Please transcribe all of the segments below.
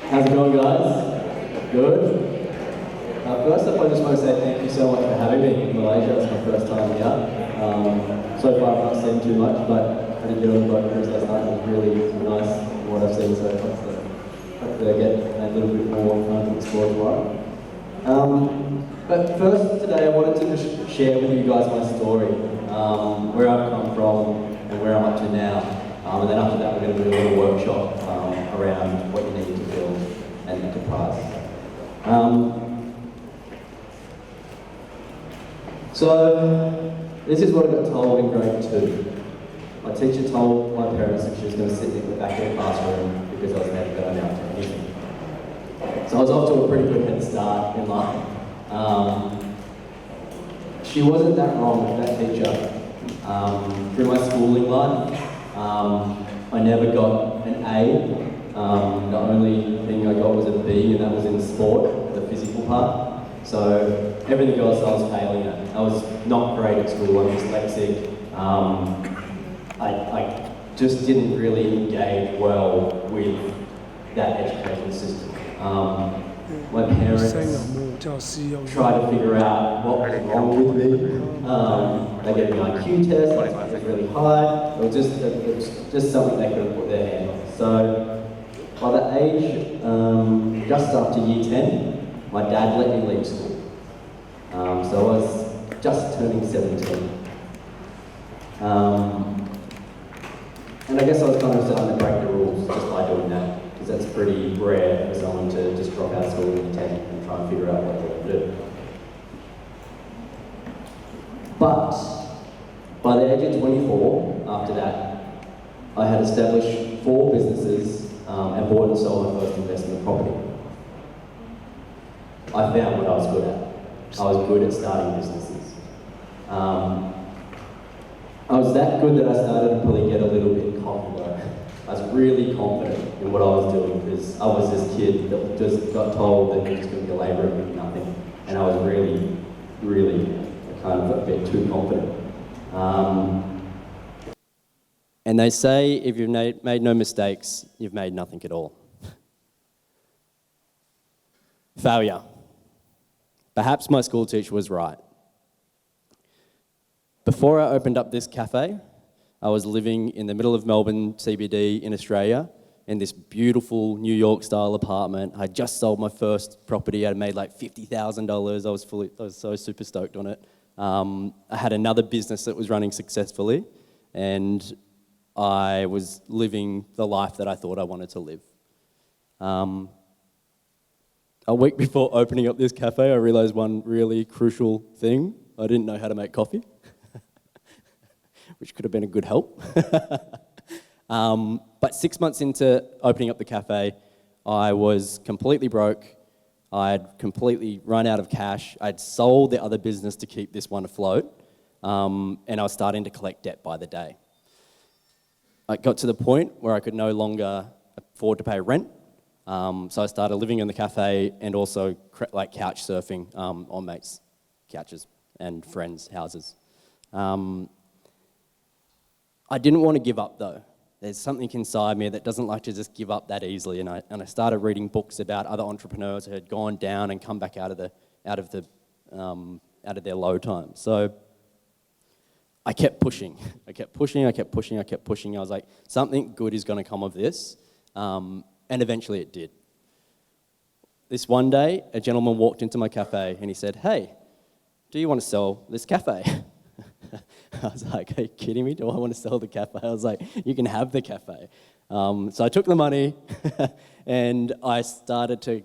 How's it going, guys? Good? First up, I just want to say thank you so much for having me in Malaysia. It's my first time here. So far, I've not seen too much, but I did get on the boat cruise last night. It was really nice from what I've seen so far. So hopefully I get a little bit more to explore tomorrow. But first, today, I wanted to just share with you guys my story, where I've come from and where I'm up to now. And then after that, we're going to do a little workshop around what you need to build and enterprise. So, this is what I got told in grade 2. My teacher told my parents that she was going to sit in the back of the classroom because I was never going out to anything. So I was off to a pretty good head start in life. She wasn't that wrong, that teacher. Through my schooling life, I never got an A. The only thing I got was a B, and that was in sport, the physical part. So everything else I was failing at. I was not great at school, I'm dyslexic. I just didn't really engage well with that education system. My parents tried to figure out what was wrong with me. They gave me an IQ test, it was really high. It was just something they couldn't put their hand on. So by the age, just after year 10, my dad let me leave school. So I was just turning 17. And I guess I was kind of starting to break the rules just by doing that, because that's pretty rare for someone to just drop out of school in 10 and try and figure out what they're going to do. But by the age of 24, after that, I had established 4 businesses and bought and sold my first investment property. I found what I was good at. I was good at starting businesses. I was that good that I started to probably get a little bit cocky though. I was really confident in what I was doing because I was this kid that just got told that he was going to be a labourer and do nothing. And I was really, really kind of a bit too confident. And they say if you've made no mistakes, you've made nothing at all. Failure. Perhaps my school teacher was right. Before I opened up this cafe, I was living in the middle of Melbourne CBD in Australia in this beautiful New York style apartment. I just sold my first property. I made like $50,000. I was so super stoked on it. I had another business that was running successfully, and I was living the life that I thought I wanted to live. A week before opening up this cafe, I realized one really crucial thing. I didn't know how to make coffee, which could have been a good help. But 6 months into opening up the cafe, I was completely broke. I'd completely run out of cash. I'd sold the other business to keep this one afloat, and I was starting to collect debt by the day. I got to the point where I could no longer afford to pay rent, so I started living in the cafe and also like couch surfing on mates' couches and friends' houses. I didn't want to give up though. There's something inside me that doesn't like to just give up that easily, and I started reading books about other entrepreneurs who had gone down and come back out of their low times. So I kept pushing. I kept pushing. I was like, something good is going to come of this, and eventually it did. This one day, a gentleman walked into my cafe and he said, "Hey, do you want to sell this cafe?" I was like, "Are you kidding me? Do I want to sell the cafe?" I was like, "You can have the cafe." So I took the money and I started to,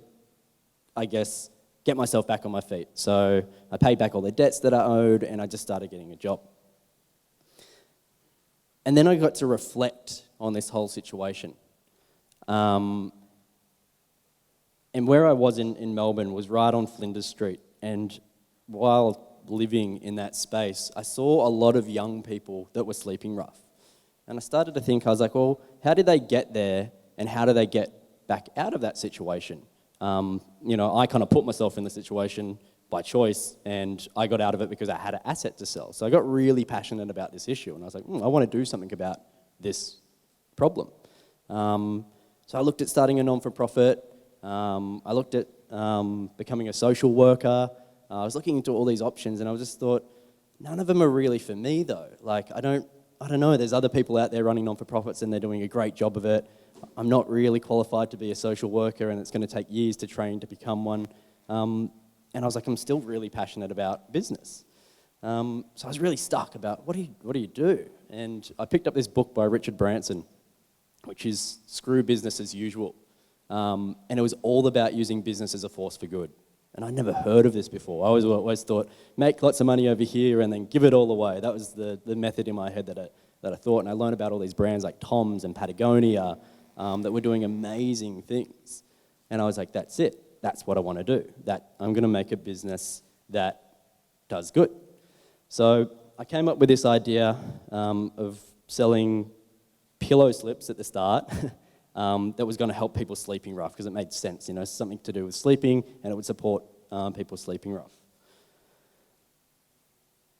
I guess, get myself back on my feet. So I paid back all the debts that I owed and I just started getting a job. And then I got to reflect on this whole situation. And where I was in Melbourne was right on Flinders Street. And while living in that space, I saw a lot of young people that were sleeping rough. And I started to think, I was like, well, how did they get there and how do they get back out of that situation? I kind of put myself in the situation by choice and I got out of it because I had an asset to sell. So I got really passionate about this issue and I was like, I want to do something about this problem. So I looked at starting a non-for-profit. I looked at becoming a social worker. I was looking into all these options, and I just thought, none of them are really for me though. Like, I don't know, there's other people out there running non-for-profits and they're doing a great job of it. I'm not really qualified to be a social worker, and it's going to take years to train to become one. And I was like, I'm still really passionate about business. So I was really stuck about, what do you do? And I picked up this book by Richard Branson, which is Screw Business as Usual. And it was all about using business as a force for good. And I'd never heard of this before. I always thought, make lots of money over here and then give it all away. That was the method in my head that I thought. And I learned about all these brands like Tom's and Patagonia that were doing amazing things. And I was like, that's it. That's what I want to do. That I'm going to make a business that does good. So I came up with this idea of selling pillow slips at the start that was going to help people sleeping rough, because it made sense, something to do with sleeping, and it would support people sleeping rough.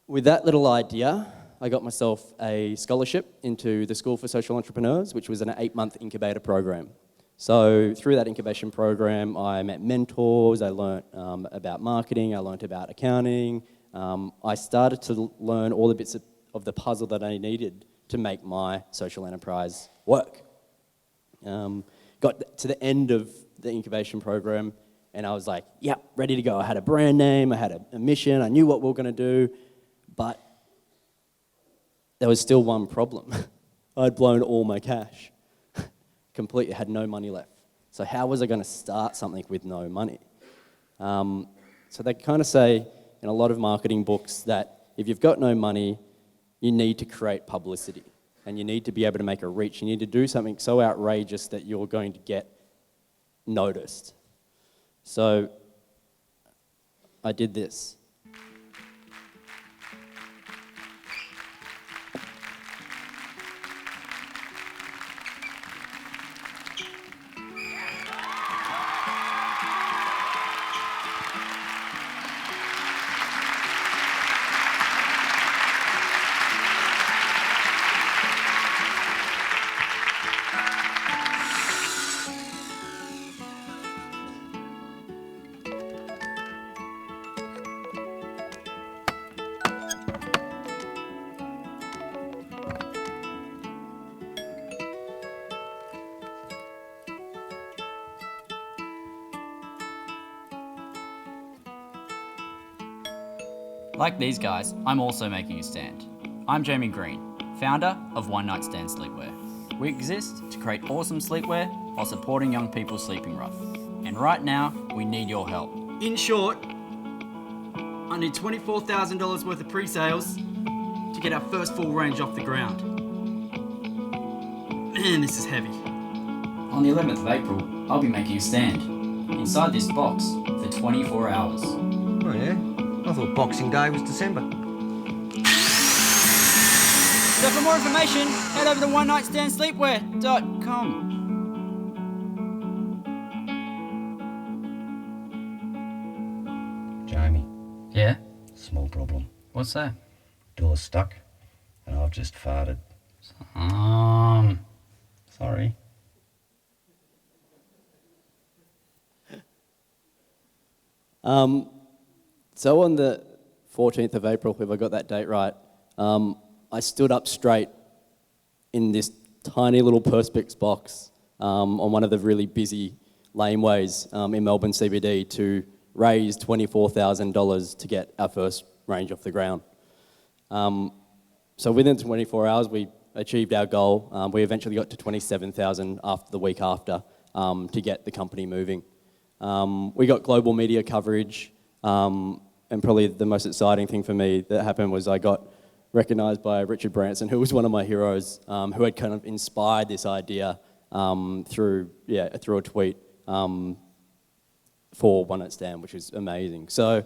With that little idea, I got myself a scholarship into the School for Social Entrepreneurs, which was an 8-month incubator program. So through that incubation program, I met mentors, I learnt about marketing, I learnt about accounting. I started to learn all the bits of the puzzle that I needed to make my social enterprise work. Got to the end of the incubation program, and I was like, yep, ready to go. I had a brand name, I had a mission, I knew what we were going to do, but there was still one problem. I'd blown all my cash. Completely had no money left. So how was I going to start something with no money? So they kind of say in a lot of marketing books that if you've got no money, you need to create publicity. And you need to be able to make a reach. You need to do something so outrageous that you're going to get noticed. So I did this. Like these guys, I'm also making a stand. I'm Jamie Green, founder of One Night Stand Sleepwear. We exist to create awesome sleepwear while supporting young people sleeping rough. And right now, we need your help. In short, I need $24,000 worth of pre-sales to get our first full range off the ground. Man, this is heavy. On the 11th of April, I'll be making a stand inside this box for 24 hours. Oh yeah? I thought Boxing Day was December. So for more information, head over to onenightstandsleepwear.com. Jamie, Yeah? small problem. What's that? Door's stuck, and I've just farted. Sorry. So on the 14th of April, if I got that date right, I stood up straight in this tiny little Perspex box on one of the really busy laneways in Melbourne CBD to raise $24,000 to get our first range off the ground. So within 24 hours, we achieved our goal. We eventually got to 27,000 after the week after to get the company moving. We got global media coverage, and probably the most exciting thing for me that happened was I got recognised by Richard Branson, who was one of my heroes, who had kind of inspired this idea through a tweet for One Night Stand, which is amazing. So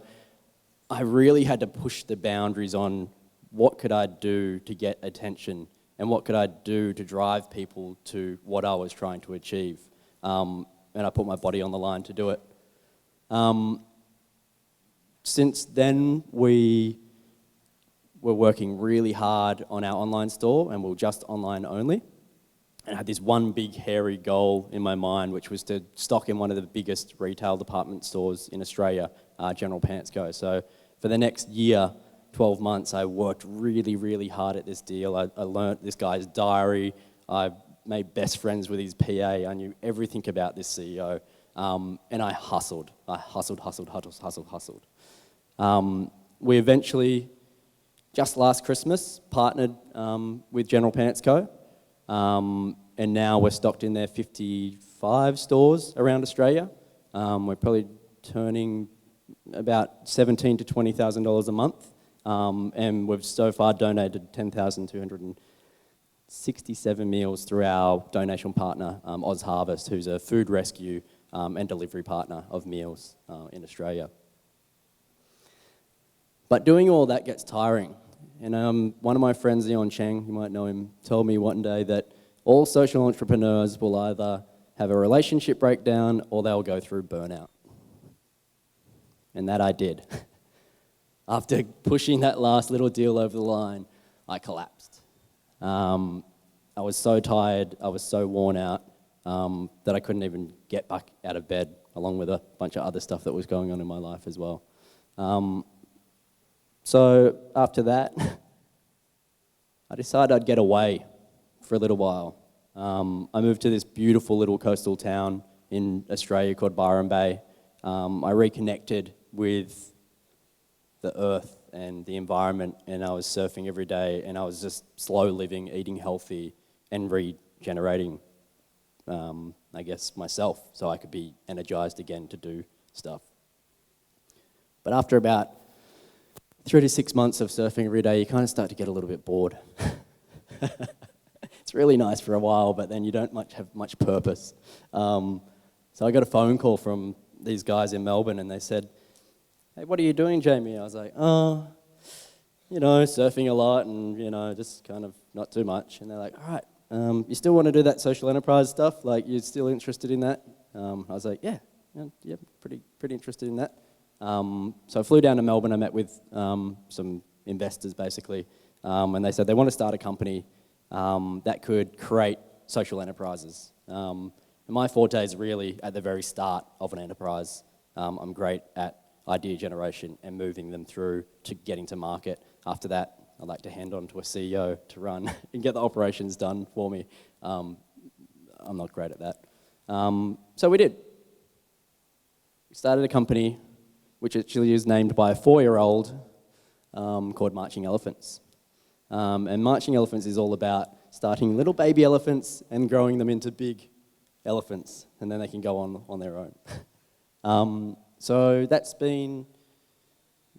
I really had to push the boundaries on what could I do to get attention and what could I do to drive people to what I was trying to achieve. And I put my body on the line to do it. Since then, we were working really hard on our online store, and we're just online only. And I had this one big hairy goal in my mind, which was to stock in one of the biggest retail department stores in Australia, General Pants Co. So for the next year, 12 months, I worked really, really hard at this deal. I learnt this guy's diary. I made best friends with his PA. I knew everything about this CEO. And I hustled. We eventually, just last Christmas, partnered with General Pants Co. And now we're stocked in their 55 stores around Australia. We're probably turning about $17,000 to $20,000 a month. And we've so far donated 10,267 meals through our donation partner, Oz Harvest, who's a food rescue and delivery partner of meals in Australia. But doing all that gets tiring. And one of my friends, Leon Cheng, you might know him, told me one day that all social entrepreneurs will either have a relationship breakdown or they'll go through burnout. And that I did. After pushing that last little deal over the line, I collapsed. I was so tired, I was so worn out that I couldn't even get back out of bed, along with a bunch of other stuff that was going on in my life as well. So after that, I decided I'd get away for a little while. I moved to this beautiful little coastal town in Australia called Byron Bay. I reconnected with the earth and the environment, and I was surfing every day, and I was just slow living, eating healthy, and regenerating, I guess, myself, so I could be energized again to do stuff. But after about 3 to 6 months of surfing every day, you kind of start to get a little bit bored. It's really nice for a while, but then you don't have much purpose. So I got a phone call from these guys in Melbourne, and they said, "Hey, what are you doing, Jamie?" I was like, "Oh, surfing a lot and, just kind of not too much." And they're like, "All right, you still want to do that social enterprise stuff? Like, you're still interested in that?" I was like, yeah, pretty interested in that. So I flew down to Melbourne. I met with some investors, basically, and they said they want to start a company that could create social enterprises. And my forte is really at the very start of an enterprise. I'm great at idea generation and moving them through to getting to market. After that, I'd like to hand on to a CEO to run and get the operations done for me. I'm not great at that. So we did. We started a company which actually is named by a 4-year-old called Marching Elephants. And Marching Elephants is all about starting little baby elephants and growing them into big elephants, and then they can go on their own. So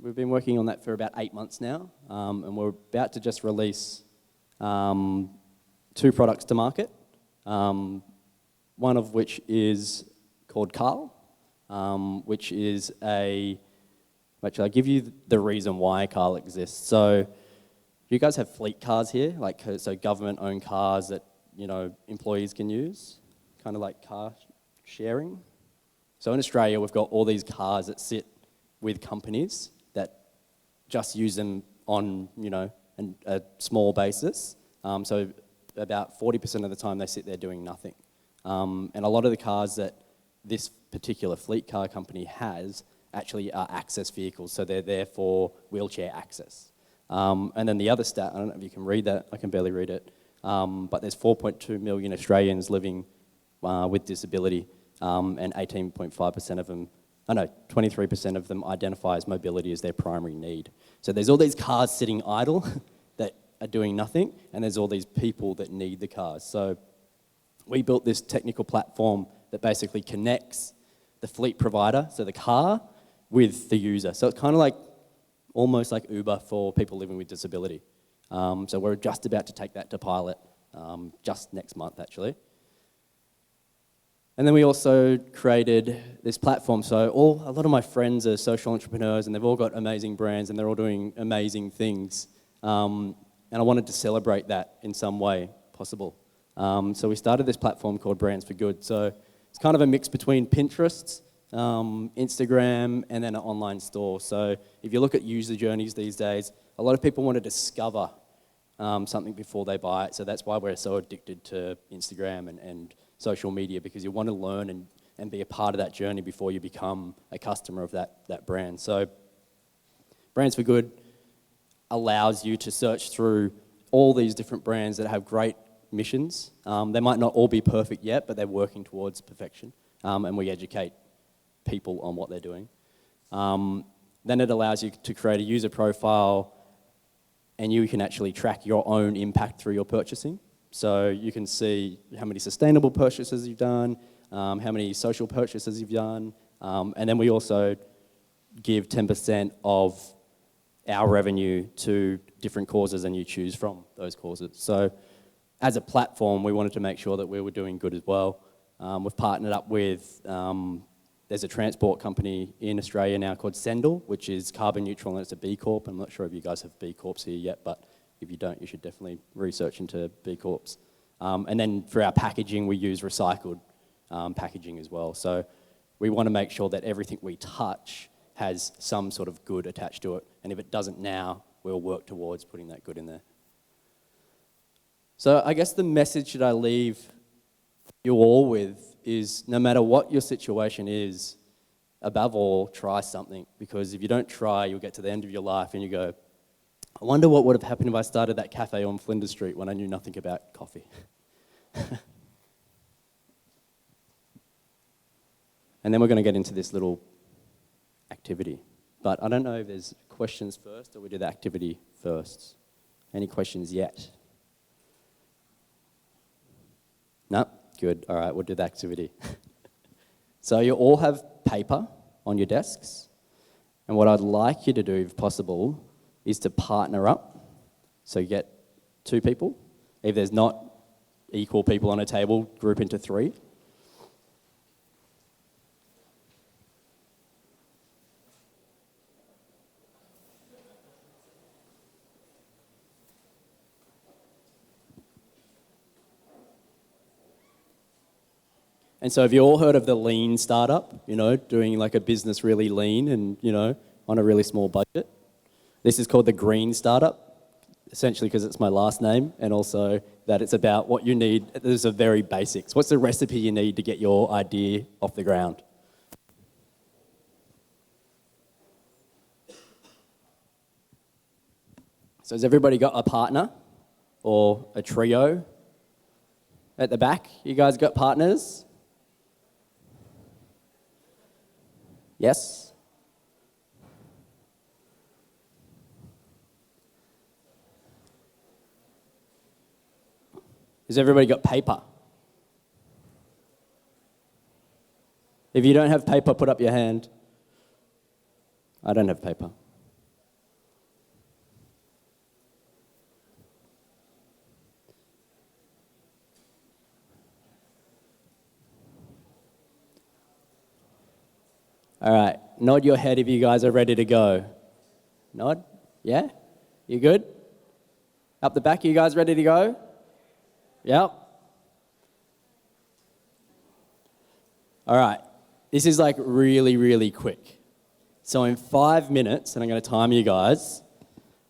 we've been working on that for about 8 months now, and we're about to just release 2 products to market, one of which is called Carl, which is actually I'll give you the reason why Carl exists. So you guys have fleet cars here, so government-owned cars that, employees can use, kind of like car sharing. So in Australia, we've got all these cars that sit with companies that just use them on, a small basis. So about 40% of the time they sit there doing nothing. And a lot of the cars that this particular fleet car company has actually are access vehicles, so they're there for wheelchair access. And then the other stat, I don't know if you can read that, I can barely read it, but there's 4.2 million Australians living with disability, and 18.5% of them, 23% of them identify as mobility as their primary need. So there's all these cars sitting idle that are doing nothing, and there's all these people that need the cars. So we built this technical platform that basically connects the fleet provider, so the car, with the user. So it's kind of almost like Uber for people living with disability. So we're just about to take that to pilot just next month, actually. And then we also created this platform. So a lot of my friends are social entrepreneurs, and they've all got amazing brands, and they're all doing amazing things. And I wanted to celebrate that in some way possible. So we started this platform called Brands for Good. So it's kind of a mix between Pinterest, Instagram, and then an online store. So if you look at user journeys these days, a lot of people want to discover something before they buy it. So that's why we're so addicted to Instagram and social media, because you want to learn and be a part of that journey before you become a customer of that brand. So Brands for Good allows you to search through all these different brands that have great missions. They might not all be perfect yet, but they're working towards perfection. And we educate people on what they're doing. Then it allows you to create a user profile, and you can actually track your own impact through your purchasing. So you can see how many sustainable purchases you've done, how many social purchases you've done, and then we also give 10% of our revenue to different causes, and you choose from those causes. So as a platform, we wanted to make sure that we were doing good as well. We've partnered up with, there's a transport company in Australia now called Sendle, which is carbon neutral and it's a B Corp. I'm not sure if you guys have B Corps here yet, but if you don't, you should definitely research into B Corps. And then for our packaging, we use recycled packaging as well. So we want to make sure that everything we touch has some sort of good attached to it. And if it doesn't now, we'll work towards putting that good in there. So I guess the message that I leave you all with is, no matter what your situation is, above all, try something. Because if you don't try, you'll get to the end of your life and you go, I wonder what would have happened if I started that cafe on Flinders Street when I knew nothing about coffee. And then we're going to get into this little activity. But I don't know if there's questions first or we do the activity first. Any questions yet? No? Good. All right, we'll do the activity. So you all have paper on your desks. And what I'd like you to do, if possible, is to partner up. So you get 2 people. If there's not equal people on a table, group into 3. And so have you all heard of the lean startup, doing like a business really lean and, on a really small budget? This is called the green startup, essentially because it's my last name, and also that it's about what you need. These are very basics. What's the recipe you need to get your idea off the ground? So has everybody got a partner or a trio? At the back, you guys got partners? Yes? Has everybody got paper? If you don't have paper, put up your hand. I don't have paper. All right, nod your head if you guys are ready to go. Nod? Yeah? You good? Up the back, you guys ready to go? Yep. All right, this is like really, really quick. So in 5 minutes, and I'm going to time you guys,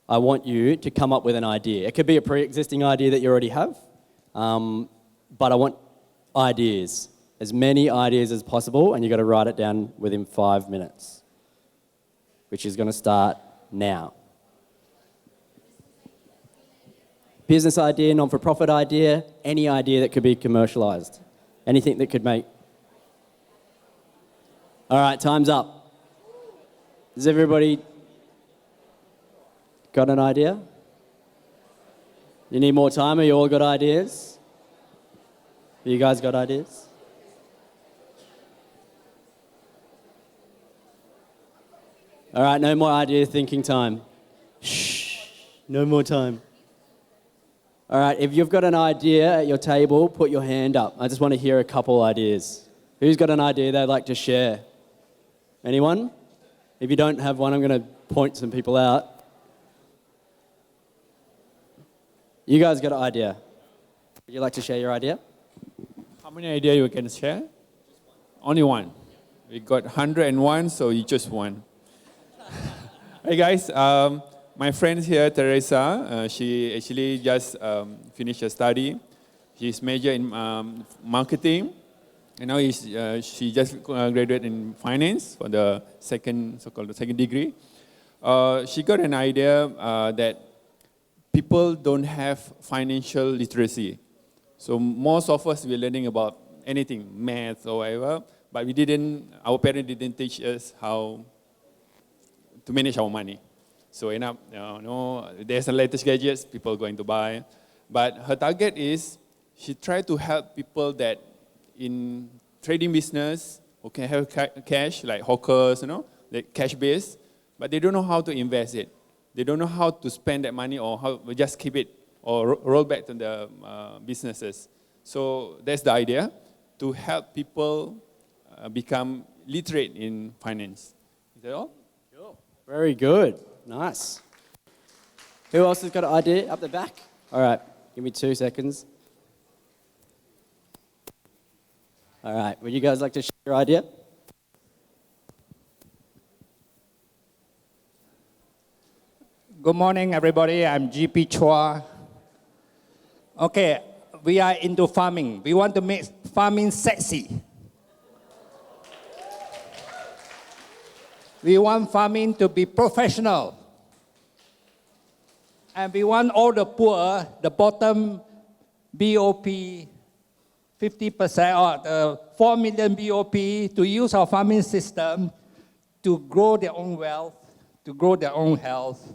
I want you to come up with an idea. It could be a pre-existing idea that you already have, but I want ideas. As many ideas as possible, and you've got to write it down within 5 minutes, which is going to start now. Business idea, non-for-profit idea, any idea that could be commercialised. Anything that could make... All right, time's up. Has everybody got an idea? You need more time, or you all got ideas? You guys got ideas? All right, no more idea thinking time. Shh, no more time. All right, if you've got an idea at your table, put your hand up. I just want to hear a couple ideas. Who's got an idea they'd like to share? Anyone? If you don't have one, I'm going to point some people out. You guys got an idea. Would you like to share your idea? How many ideas you can share? Only one. We got 101, so you just one. Hey guys, My friend here, Teresa, she actually just finished her study. She's major in marketing, and now she just graduated in finance for the so-called second degree. She got an idea that people don't have financial literacy. So most of us, we're learning about anything, math or whatever, but our parents didn't teach us how to manage our money. So end up, there's the latest gadgets people are going to buy. But her target is, she tried to help people that in trading business who can have cash, like hawkers, like cash based, but they don't know how to invest it. They don't know how to spend that money or how just keep it or roll back to the businesses. So that's the idea, to help people become literate in finance. Is that all? Sure. Very good. Nice. Who else has got an idea up the back? All right, give me 2 seconds. All right, would you guys like to share your idea? Good morning, everybody. I'm GP Chua. Okay, we are into farming. We want to make farming sexy. We want farming to be professional. And we want all the poor, the bottom BOP, 50% or the 4 million BOP to use our farming system to grow their own wealth, to grow their own health,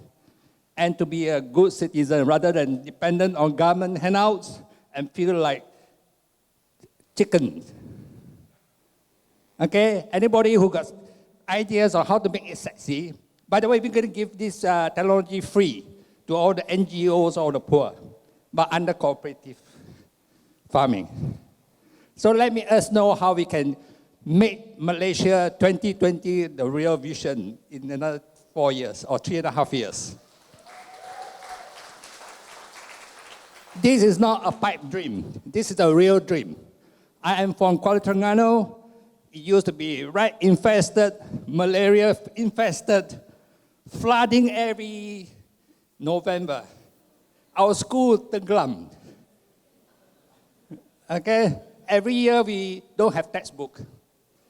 and to be a good citizen rather than dependent on government handouts and feel like chickens. Okay, anybody who got ideas on how to make it sexy? By the way, we're going to give this technology free to all the NGOs or the poor, but under cooperative farming. So let us know how we can make Malaysia 2020 the real vision in another 4 years or 3.5 years. This is not a pipe dream. This is a real dream. I am from Kuala Terengganu. It used to be rat infested, malaria infested, flooding every November. Our school tenggelam. Okay? Every year we don't have textbook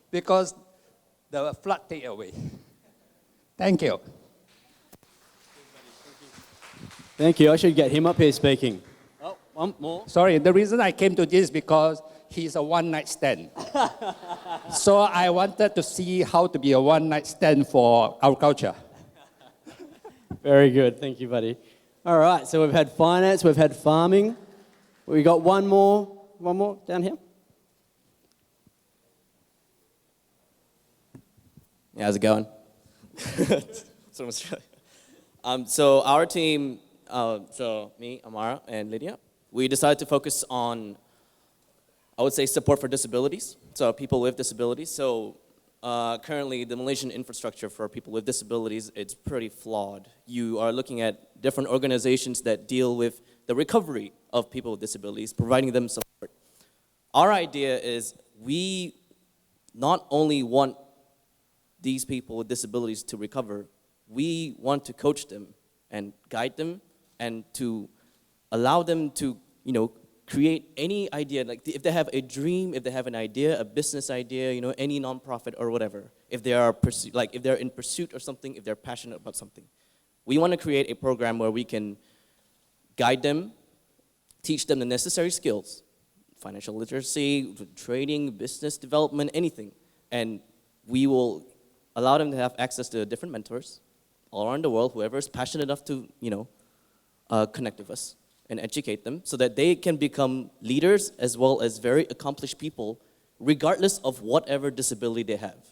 because the flood take away. Thank you. Thank you. I should get him up here speaking. Oh, one more. Sorry, the reason I came to this is because he's a one-night stand. So I wanted to see how to be a one-night stand for our culture. Very good. Thank you, buddy. All right, so we've had finance, we've had farming. We got one more down here. Yeah, how's it going? So, so our team, so me, Amara, and Lydia, we decided to focus on, I would say, support for disabilities, so people with disabilities. So currently, the Malaysian infrastructure for people with disabilities, it's pretty flawed. You are looking at different organizations that deal with the recovery of people with disabilities, providing them support. Our idea is we not only want these people with disabilities to recover, we want to coach them and guide them and to allow them to, create any idea, like if they have a dream, if they have an idea, a business idea, any nonprofit or whatever, if they are if they're in pursuit or something, if they're passionate about something. We want to create a program where we can guide them, teach them the necessary skills, financial literacy, trading, business development, anything. And we will allow them to have access to different mentors all around the world, whoever is passionate enough to, connect with us and educate them so that they can become leaders as well as very accomplished people, regardless of whatever disability they have.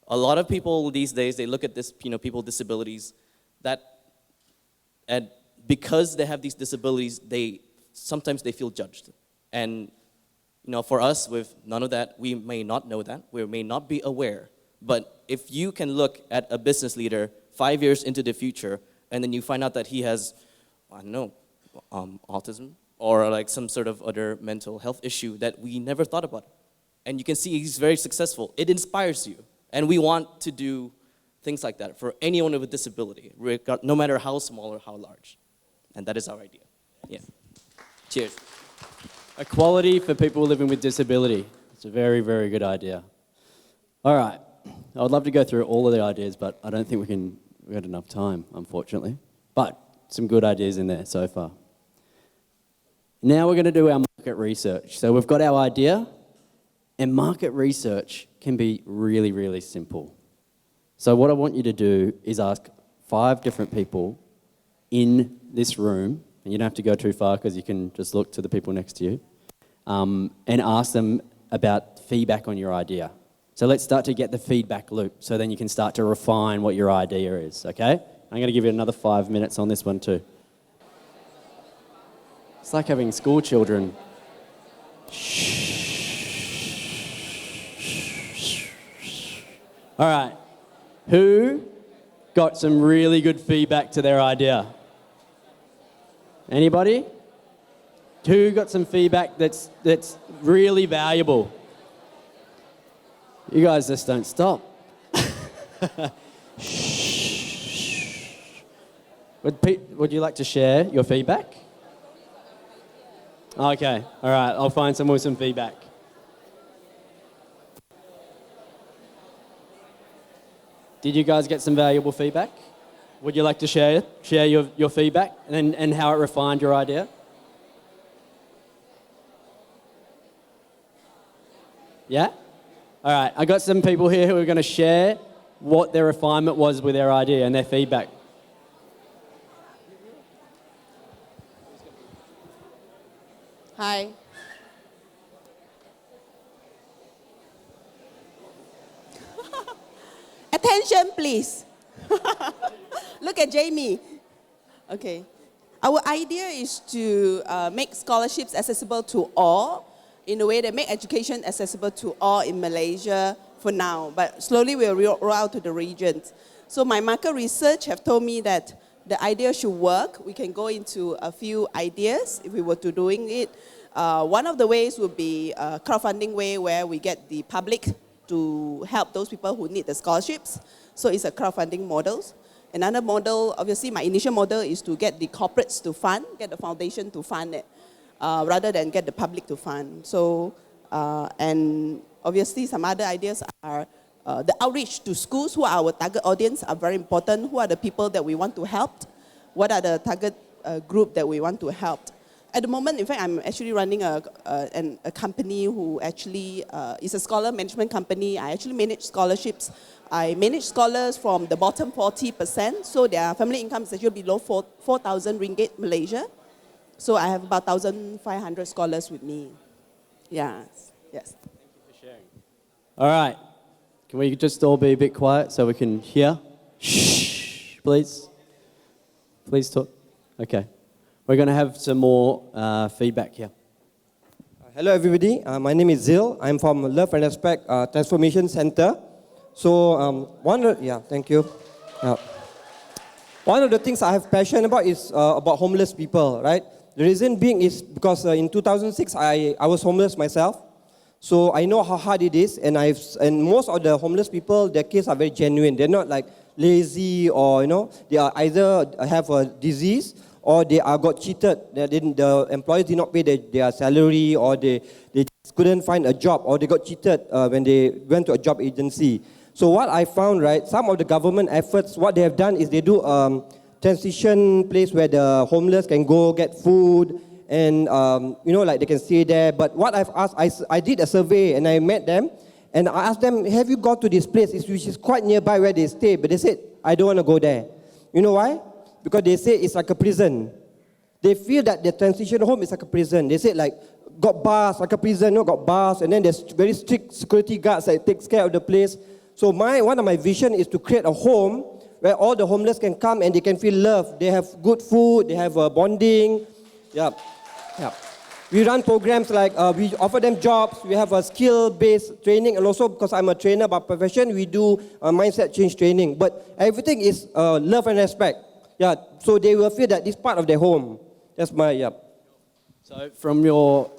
A lot of people these days, they look at this, people with disabilities, and because they have these disabilities, sometimes they feel judged. And, for us, with none of that, we may not know that, we may not be aware. But if you can look at a business leader 5 years into the future, and then you find out that he has, autism, or like some sort of other mental health issue that we never thought about, and you can see he's very successful, it inspires you. And we want to do things like that for anyone with disability, no matter how small or how large. And that is our idea. Yeah. Cheers. Equality for people living with disability. It's a very, very good idea. All right. I would love to go through all of the ideas, but I don't think we've got enough time, unfortunately. But some good ideas in there so far. Now we're going to do our market research. So we've got our idea, and market research can be really, really simple. So what I want you to do is ask 5 different people in this room, and you don't have to go too far because you can just look to the people next to you, and ask them about feedback on your idea. So let's start to get the feedback loop so then you can start to refine what your idea is, okay? I'm going to give you another 5 minutes on this one too. It's like having school children. All right. Who got some really good feedback to their idea? Anybody? Who got some feedback that's really valuable? You guys just don't stop. Would you like to share your feedback? Okay, all right, I'll find someone with some feedback. Did you guys get some valuable feedback? Would you like to share your feedback and how it refined your idea? Yeah? All right, I got some people here who are going to share what their refinement was with their idea and their feedback. Hi. Attention, please. Look at Jamie. Okay. Our idea is to make scholarships accessible to all in a way that make education accessible to all in Malaysia for now. But slowly we'll roll out to the regions. So my market research have told me that the idea should work. We can go into a few ideas if we were to doing it. One of the ways would be a crowdfunding way where we get the public to help those people who need the scholarships. So it's a crowdfunding model. Another model, obviously my initial model is to get the corporates to fund, get the foundation to fund it, rather than get the public to fund. So, and obviously some other ideas are the outreach to schools, who are our target audience, are very important. Who are the people that we want to help? What are the target group that we want to help? At the moment, in fact, I'm actually running a company who actually is a scholar management company. I actually manage scholarships. I manage scholars from the bottom 40%, so their family income is actually below 4,000 ringgit Malaysia. So I have about 1,500 scholars with me. Yes. Yes. Thank you for sharing. All right. Can we just all be a bit quiet so we can hear? Shh, please. Please talk. Okay. We're going to have some more feedback here. Hello, everybody. My name is Zil. I'm from Love and Respect Transformation Center. So, thank you. One of the things I have passion about is about homeless people, right? The reason being is because in 2006, I was homeless myself. So I know how hard it is, and most of the homeless people, their cases are very genuine. They're not like lazy or, they are either have a disease or they got cheated. The employers did not pay their salary, or they just couldn't find a job, or they got cheated when they went to a job agency. So what I found, right, some of the government efforts, what they have done is they do transition place where the homeless can go get food, and like they can stay there. But what I've asked, I did a survey and I met them, and I asked them, have you gone to this place, which is quite nearby where they stay? But they said, I don't want to go there. You know why? Because they say it's like a prison. They feel that the transition home is like a prison. They said like, got bars, like a prison, got bars, and then there's very strict security guards that takes care of the place. So one of my vision is to create a home where all the homeless can come and they can feel loved. They have good food, they have bonding. Yeah. We run programs like we offer them jobs. We have a skill-based training, and also because I'm a trainer by profession, we do mindset change training. But everything is love and respect. Yeah, so they will feel that this part of their home. That's my, So from your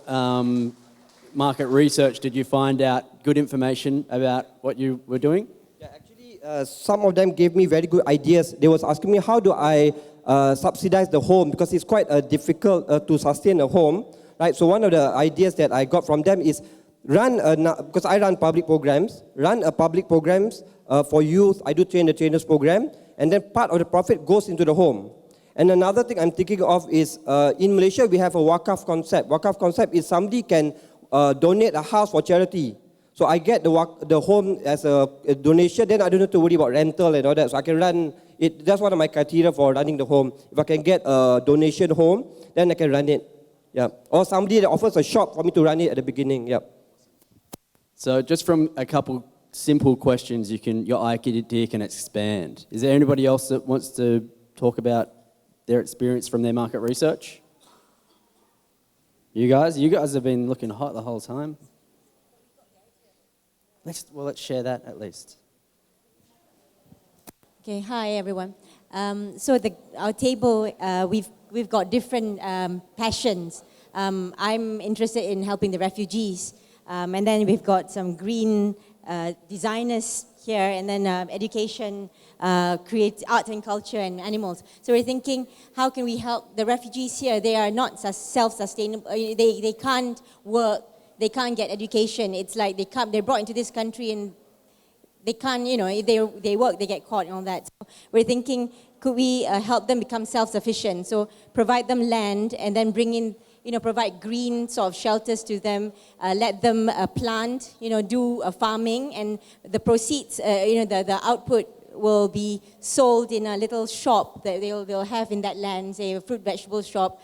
market research, did you find out good information about what you were doing? Yeah, actually, some of them gave me very good ideas. They was asking me how do I subsidize the home because it's quite difficult to sustain a home, right? So one of the ideas that I got from them is because I run public programs, run a public programs for youth. I do train the trainers program, and then part of the profit goes into the home. And another thing I'm thinking of is in Malaysia we have a wakaf concept. Wakaf concept is somebody can donate a house for charity. So I get the home as a donation, then I don't have to worry about rental and all that. So I can run it. That's one of my criteria for running the home. If I can get a donation home, then I can run it. Yeah. Or somebody that offers a shop for me to run it at the beginning. Yeah. So just from a couple simple questions, your idea can expand. Is there anybody else that wants to talk about their experience from their market research? You guys have been looking hot the whole time. Let's share that at least. Okay, hi everyone. So our table, we've got different passions. I'm interested in helping the refugees, and then we've got some green designers here, and then education, create art and culture and animals. So we're thinking, how can we help the refugees here? They are not self-sustainable. They can't work. They can't get education. It's like they're brought into this country and they can't, if they work, they get caught and all that. So we're thinking, could we help them become self-sufficient? So provide them land and then bring in, provide green sort of shelters to them, let them plant, do farming, and the proceeds, the output will be sold in a little shop that they'll have in that land, say a fruit vegetable shop.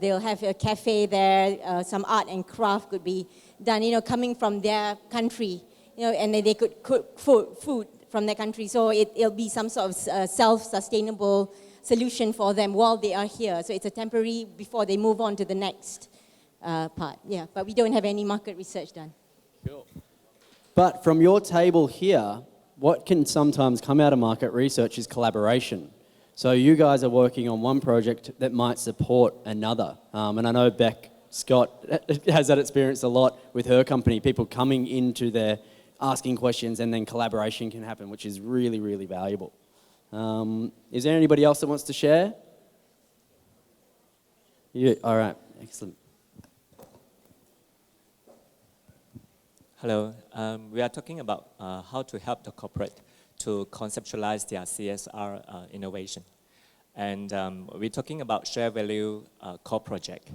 They'll have a cafe there, some art and craft could be done, coming from their country, and then they could cook food from their country. So it'll be some sort of self-sustainable solution for them while they are here. So it's a temporary before they move on to the next part. Yeah, but we don't have any market research done. Cool. But from your table here, what can sometimes come out of market research is collaboration. So you guys are working on one project that might support another. And I know Beck Scott has that experience a lot with her company, people coming into there, asking questions, and then collaboration can happen, which is really, really valuable. Is there anybody else that wants to share? All right, excellent. Hello, we are talking about how to help the corporate to conceptualize their CSR innovation. And we're talking about share value core project.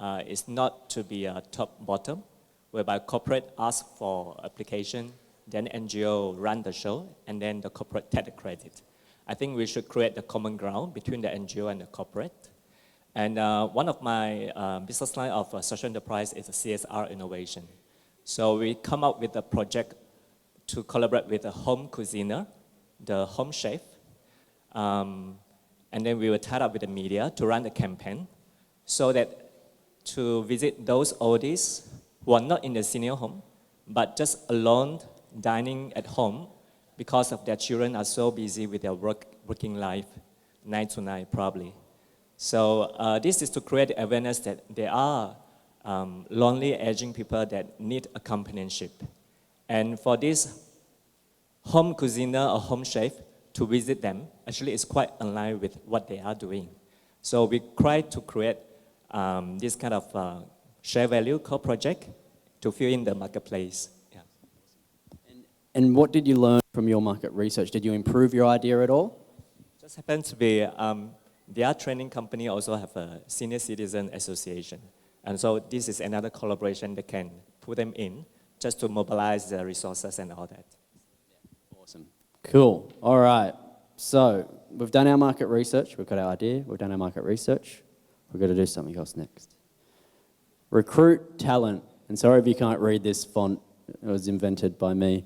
It's not to be a top-bottom, whereby corporate asks for application, then NGO run the show, and then the corporate take the credit. I think we should create the common ground between the NGO and the corporate. And one of my business line of social enterprise is a CSR innovation. So we come up with a project to collaborate with a home cuisiner, the home chef, and then we were tied up with the media to run the campaign so that to visit those oldies who are not in the senior home, but just alone dining at home because of their children are so busy with their working life, 9 to 9 probably. So this is to create awareness that there are lonely aging people that need a companionship. And for this home cuisiner or home chef to visit them, actually it's quite in line with what they are doing. So we try to create this kind of share value core project to fill in the marketplace. Yeah. And what did you learn from your market research? Did you improve your idea at all? Just happens to be their training company also have a senior citizen association. And so this is another collaboration that can put them in just to mobilize the resources and all that. Awesome. Cool. All right. So we've done our market research. We've got our idea. We've done our market research. We've got to do something else next. Recruit talent. And sorry if you can't read this font. It was invented by me,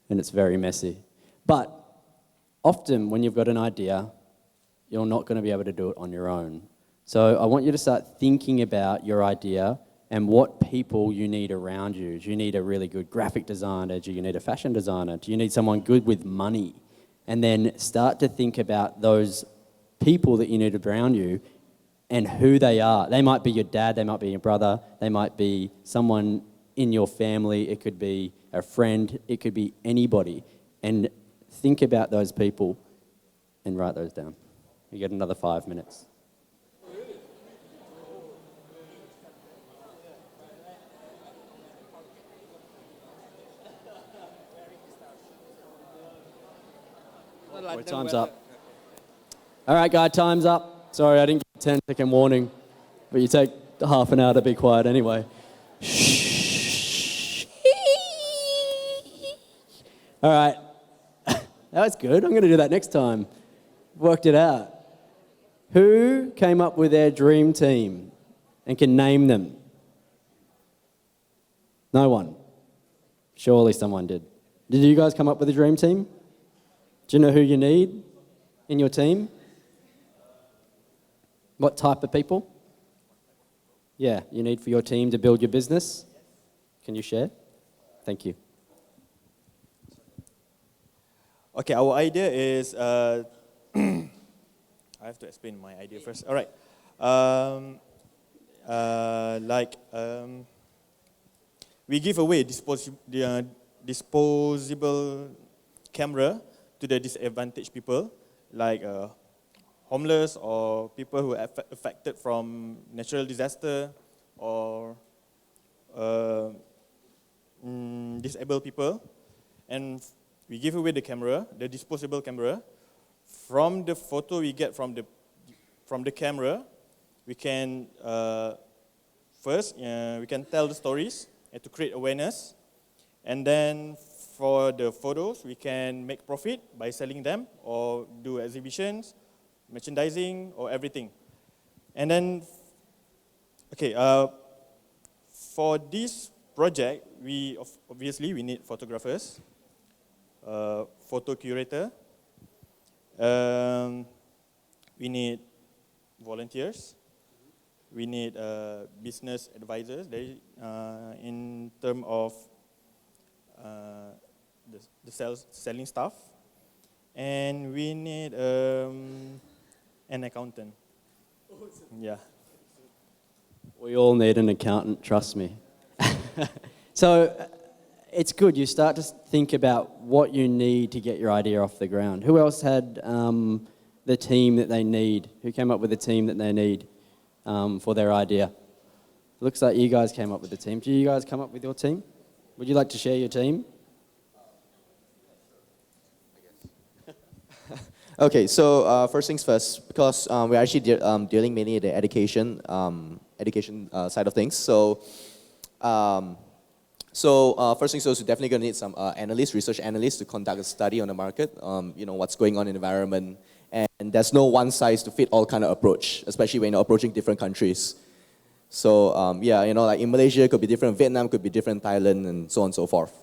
and it's very messy. But often when you've got an idea, you're not going to be able to do it on your own. So I want you to start thinking about your idea and what people you need around you. Do you need a really good graphic designer? Do you need a fashion designer? Do you need someone good with money? And then start to think about those people that you need around you and who they are. They might be your dad, they might be your brother, they might be someone in your family, it could be a friend, it could be anybody. And think about those people and write those down. You get another 5 minutes. Your time's up. All right, guys, time's up. Sorry, I didn't give a 10-second warning, but you take half an hour to be quiet anyway. Shh. All right. That was good. I'm going to do that next time. Worked it out. Who came up with their dream team and can name them? No one. Surely someone did. Did you guys come up with a dream team? Do you know who you need in your team? What type of people? Yeah, you need for your team to build your business? Can you share? Thank you. Okay, our idea is, I have to explain my idea first. All right. We give away disposable camera to the disadvantaged people, like homeless or people who are affected from natural disaster or disabled people. And we give away the camera, the disposable camera. From the photo we get from the camera, we can we can tell the stories and to create awareness. And then for the photos, we can make profit by selling them or do exhibitions, merchandising, or everything. And then, okay, for this project, we need photographers, photo curator, we need volunteers, we need business advisors in terms of the selling stuff, and we need an accountant. Yeah. We all need an accountant, trust me. So it's good. You start to think about what you need to get your idea off the ground. Who else had the team that they need? Who came up with the team that they need for their idea? Looks like you guys came up with the team. Do you guys come up with your team? Would you like to share your team? Okay, so first things first, because we're actually dealing mainly in the education side of things. So, first things first, we're definitely going to need some analysts, research analysts to conduct a study on the market, what's going on in the environment. And there's no one size to fit all kind of approach, especially when you're approaching different countries. So, like in Malaysia, it could be different, Vietnam could be different, Thailand, and so on and so forth.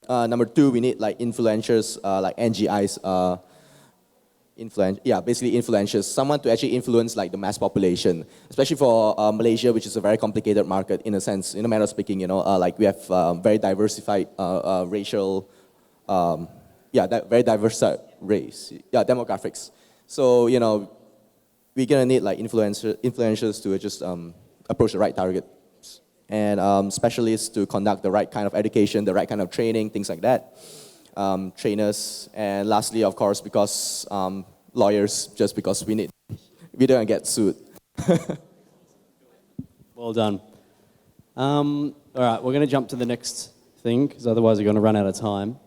Number two, we need like influencers, like NGIs, basically influencers, someone to actually influence like the mass population, especially for Malaysia, which is a very complicated market in a sense, in a manner of speaking, like we have very diversified racial, very diverse race, demographics. So, we're gonna need like influencers to just approach the right target, and specialists to conduct the right kind of education, the right kind of training, things like that. Trainers, and lastly, of course, because lawyers, just because we don't get sued. Well done. All right, we're going to jump to the next thing, because otherwise we're going to run out of time.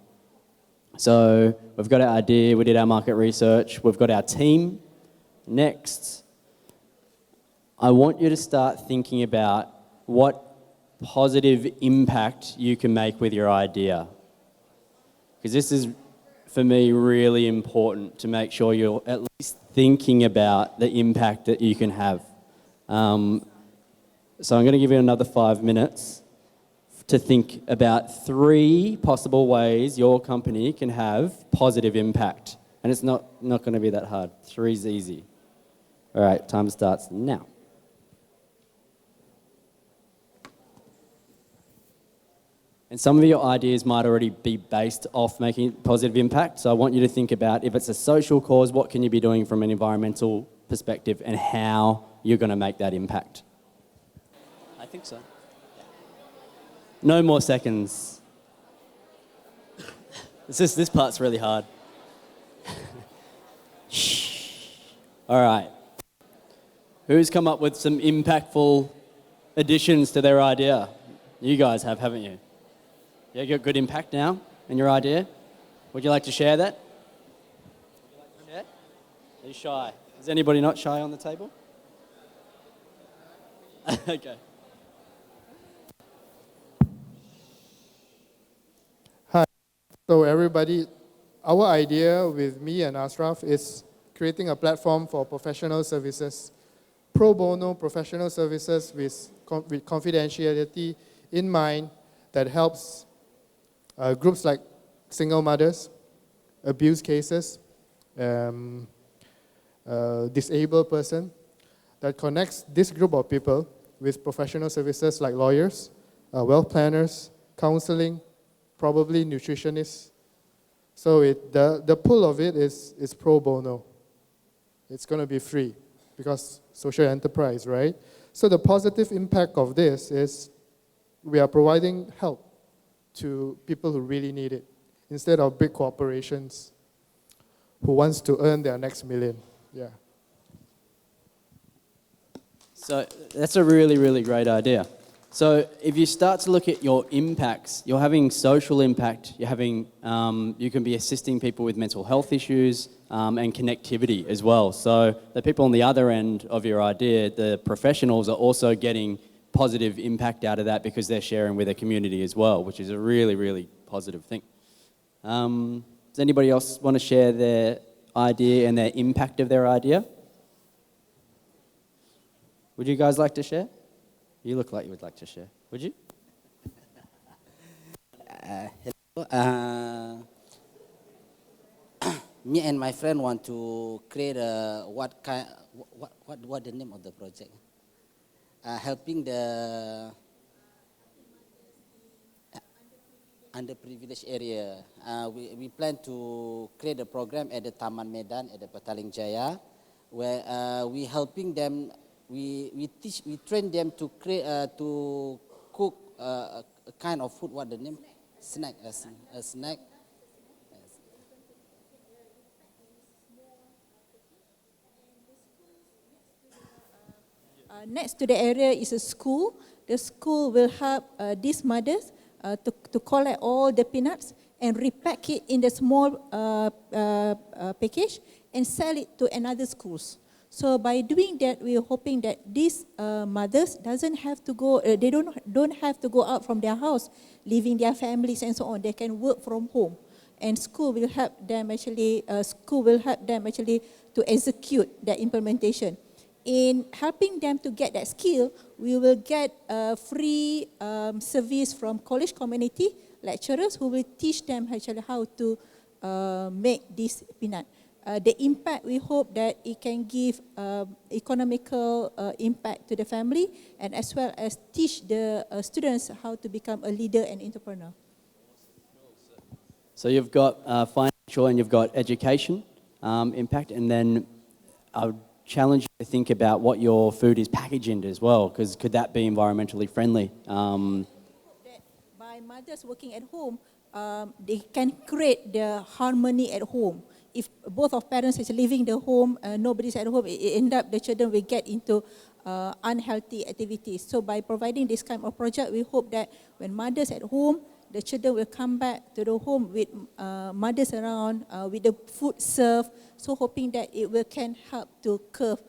So we've got our idea, we did our market research, we've got our team. Next, I want you to start thinking about what positive impact you can make with your idea. Because this is, for me, really important to make sure you're at least thinking about the impact that you can have. So I'm going to give you another 5 minutes to think about 3 possible ways your company can have positive impact. And it's not going to be that hard. 3 is easy. All right, time starts now. And some of your ideas might already be based off making positive impact. So I want you to think about, if it's a social cause, what can you be doing from an environmental perspective and how you're going to make that impact? I think so. No more seconds. This part's really hard. Shh. All right. Who's come up with some impactful additions to their idea? You guys have, haven't you? Yeah, you got good impact now in your idea. Would you like to share that? Share? Are you shy? Is anybody not shy on the table? Okay. Hi. So everybody, our idea with me and Ashraf is creating a platform for professional services, pro bono professional services with confidentiality in mind that helps groups like single mothers, abuse cases, disabled person, that connects this group of people with professional services like lawyers, wealth planners, counseling, probably nutritionists. So the pull of it is pro bono. It's going to be free because social enterprise, right? So the positive impact of this is we are providing help to people who really need it instead of big corporations who wants to earn their next million. Yeah. So that's a really, really great idea. So if you start to look at your impacts, you're having social impact, you're having, you can be assisting people with mental health issues and connectivity as well. So the people on the other end of your idea, the professionals, are also getting positive impact out of that because they're sharing with their community as well, which is a really, really positive thing. Does anybody else want to share their idea and their impact of their idea? Would you guys like to share? You look like you would like to share. Would you? Hello. Me and my friend want to create a what the name of the project? Helping the underprivileged area. We plan to create a program at the Taman Medan at the Petaling Jaya, where we helping them. We train them to create to cook a kind of food. What the name? Snack. A snack. Next to the area is a school. The school will help these mothers to collect all the peanuts and repack it in the small package and sell it to another schools. So by doing that, we are hoping that these mothers doesn't have to go. They don't have to go out from their house, leaving their families and so on. They can work from home, and school will help them actually. To execute their implementation. In helping them to get that skill, we will get a free service from college community lecturers who will teach them actually how to make this peanut. The impact, we hope that it can give economical impact to the family and as well as teach the students how to become a leader and entrepreneur. So you've got financial and you've got education impact, and then I would challenge you to think about what your food is packaged in as well, because could that be environmentally friendly? By mothers working at home, they can create the harmony at home. If both of parents is leaving the home, nobody's at home, it end up the children will get into unhealthy activities. So by providing this kind of project, we hope that when mothers at home, the children will come back to the home with mothers around, with the food served. So hoping that it can help to curb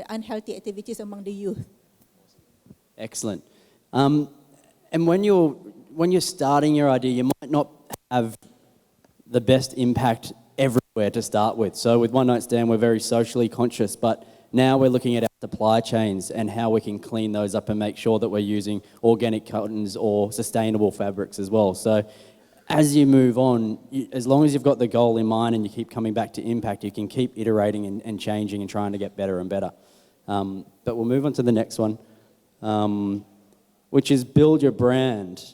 unhealthy activities among the youth. Excellent. And when you're starting your idea, you might not have the best impact everywhere to start with. So with One Night Stand, we're very socially conscious, but now we're looking at our supply chains and how we can clean those up and make sure that we're using organic cottons or sustainable fabrics as well. So as you move on, as long as you've got the goal in mind and you keep coming back to impact, you can keep iterating and changing and trying to get better and better. But we'll move on to the next one, which is build your brand.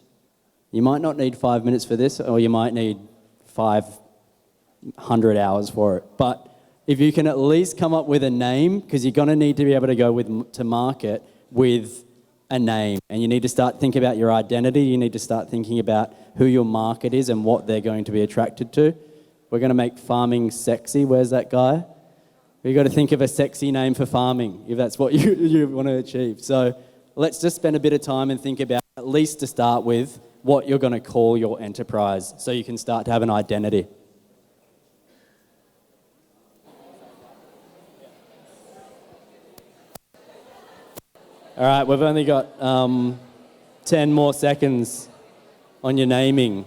You might not need 5 minutes for this, or you might need 500 hours for it. But if you can at least come up with a name, because you're going to need to be able to go to market with a name, and you need to start thinking about your identity. You need to start thinking about who your market is and what they're going to be attracted to. We're going to make farming sexy. Where's that guy? You've got to think of a sexy name for farming if that's what you want to achieve. So let's just spend a bit of time and think about, at least to start with, what you're going to call your enterprise so you can start to have an identity. All right, we've only got 10 more seconds on your naming.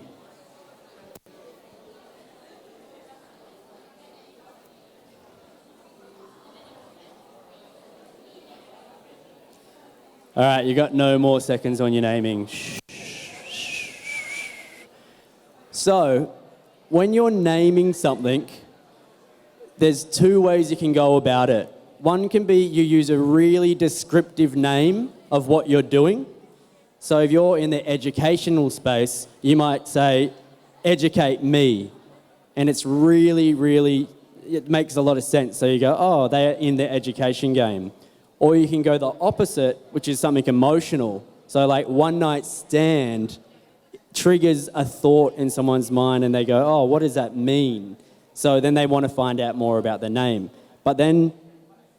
All right, you got no more seconds on your naming. So, when you're naming something, there's two ways you can go about it. One can be you use a really descriptive name of what you're doing. So if you're in the educational space, you might say, educate me. And it's really, it makes a lot of sense. So you go, oh, they're in the education game. Or you can go the opposite, which is something emotional. So like one night stand triggers a thought in someone's mind and they go, oh, what does that mean? So then they want to find out more about the name. But then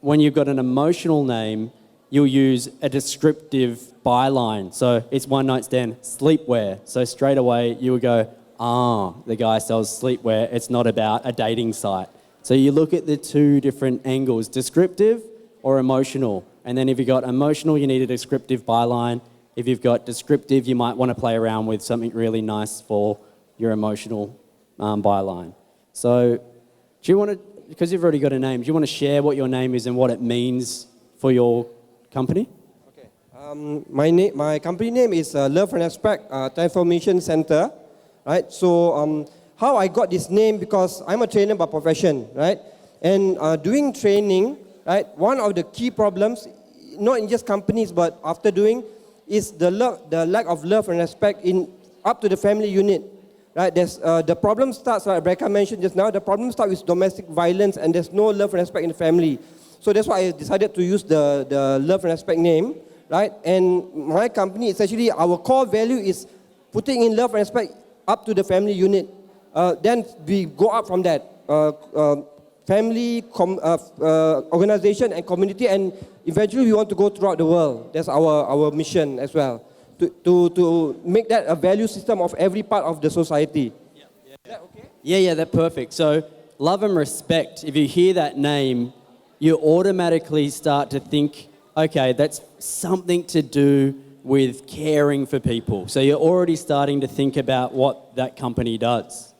when you've got an emotional name, you'll use a descriptive byline. So it's one night stand, sleepwear. So straight away you would go, the guy sells sleepwear. It's not about a dating site. So you look at the two different angles, descriptive or emotional. And then if you've got emotional, you need a descriptive byline. If you've got descriptive, you might want to play around with something really nice for your emotional byline. So do you want to, because you've already got a name, do you want to share what your name is and what it means for your company? Okay. My company name is Love and Respect Transformation Center, right? So how I got this name, because I'm a trainer by profession, right? And doing training, right, one of the key problems, not in just companies, but after doing, is the lack of love and respect up to the family unit. Right, the problem starts, like Rebecca mentioned just now, the problem starts with domestic violence and there's no love and respect in the family. So that's why I decided to use the love and respect name, right? And my company, it's actually, our core value is putting in love and respect up to the family unit. Then we go up from that. Family, organization and community, and eventually we want to go throughout the world. That's our mission as well. To make that a value system of every part of the society. Is that okay? Yeah, that's perfect. So love and respect, if you hear that name, you automatically start to think, okay, that's something to do with caring for people. So you're already starting to think about what that company does.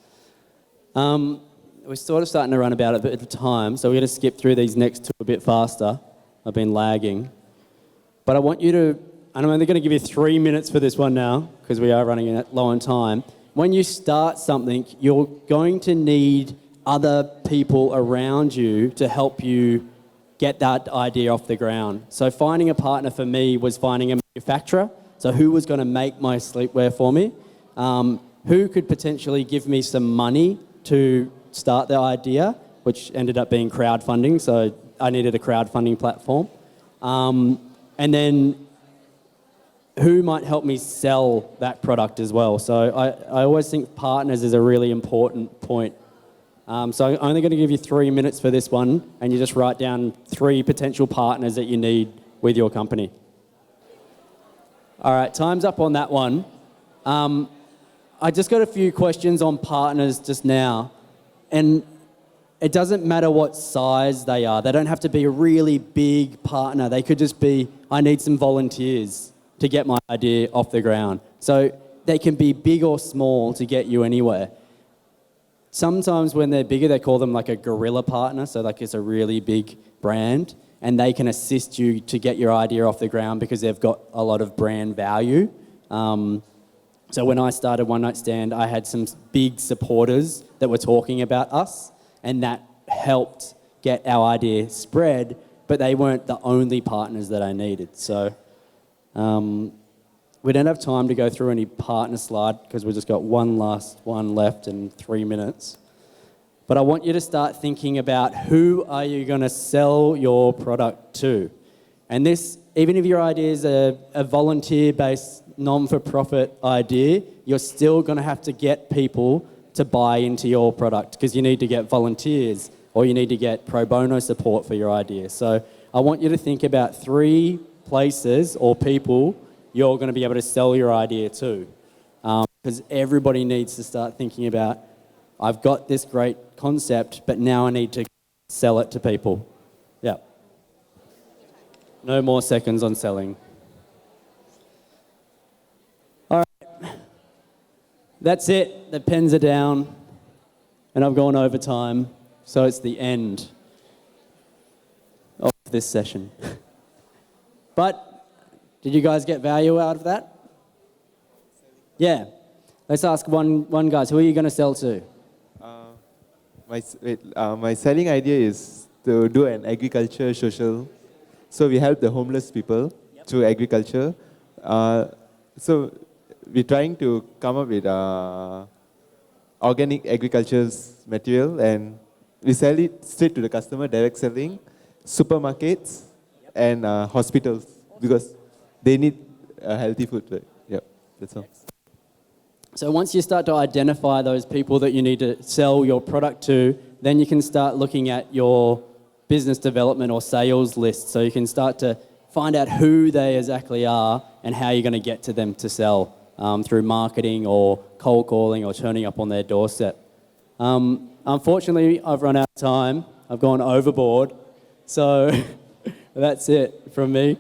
We're sort of starting to run about a bit at the time, so we're going to skip through these next two a bit faster. I've been lagging. But I want you to, and I'm only going to give you 3 minutes for this one now, because we are running low on time. When you start something, you're going to need other people around you to help you get that idea off the ground. So finding a partner for me was finding a manufacturer. So who was going to make my sleepwear for me? Who could potentially give me some money to start the idea, which ended up being crowdfunding. So I needed a crowdfunding platform. And then who might help me sell that product as well. So I always think partners is a really important point. So I'm only going to give you 3 minutes for this one, and you just write down 3 potential partners that you need with your company. All right, time's up on that one. I just got a few questions on partners just now, and it doesn't matter what size they are. They don't have to be a really big partner. They could just be, I need some volunteers to get my idea off the ground. So they can be big or small to get you anywhere. Sometimes when they're bigger, they call them like a guerrilla partner, so like it's a really big brand, and they can assist you to get your idea off the ground because they've got a lot of brand value. So when I started One Night Stand, I had some big supporters that were talking about us, and that helped get our idea spread, but they weren't the only partners that I needed. So we don't have time to go through any partner slide because we've just got one last one left in 3 minutes. But I want you to start thinking about who are you going to sell your product to? And this, even if your idea is a volunteer-based, non-for-profit idea, you're still going to have to get people to buy into your product because you need to get volunteers or you need to get pro bono support for your idea. So I want you to think about 3 places or people you're going to be able to sell your idea to. Because everybody needs to start thinking about, I've got this great concept, but now I need to sell it to people. Yeah. No more seconds on selling. All right. That's it. The pens are down. And I've gone over time. So it's the end of this session. But did you guys get value out of that? Yeah. Let's ask one guys. Who are you going to sell to? My selling idea is to do an agriculture social. So we help the homeless people through agriculture. So we're trying to come up with organic agriculture material, and we sell it straight to the customer, direct selling, supermarkets, and hospitals, because they need healthy food. Right? Yeah, that's all. So once you start to identify those people that you need to sell your product to, then you can start looking at your business development or sales list. So you can start to find out who they exactly are and how you're going to get to them to sell through marketing or cold calling or turning up on their doorstep. Unfortunately, I've run out of time. I've gone overboard. So that's it from me.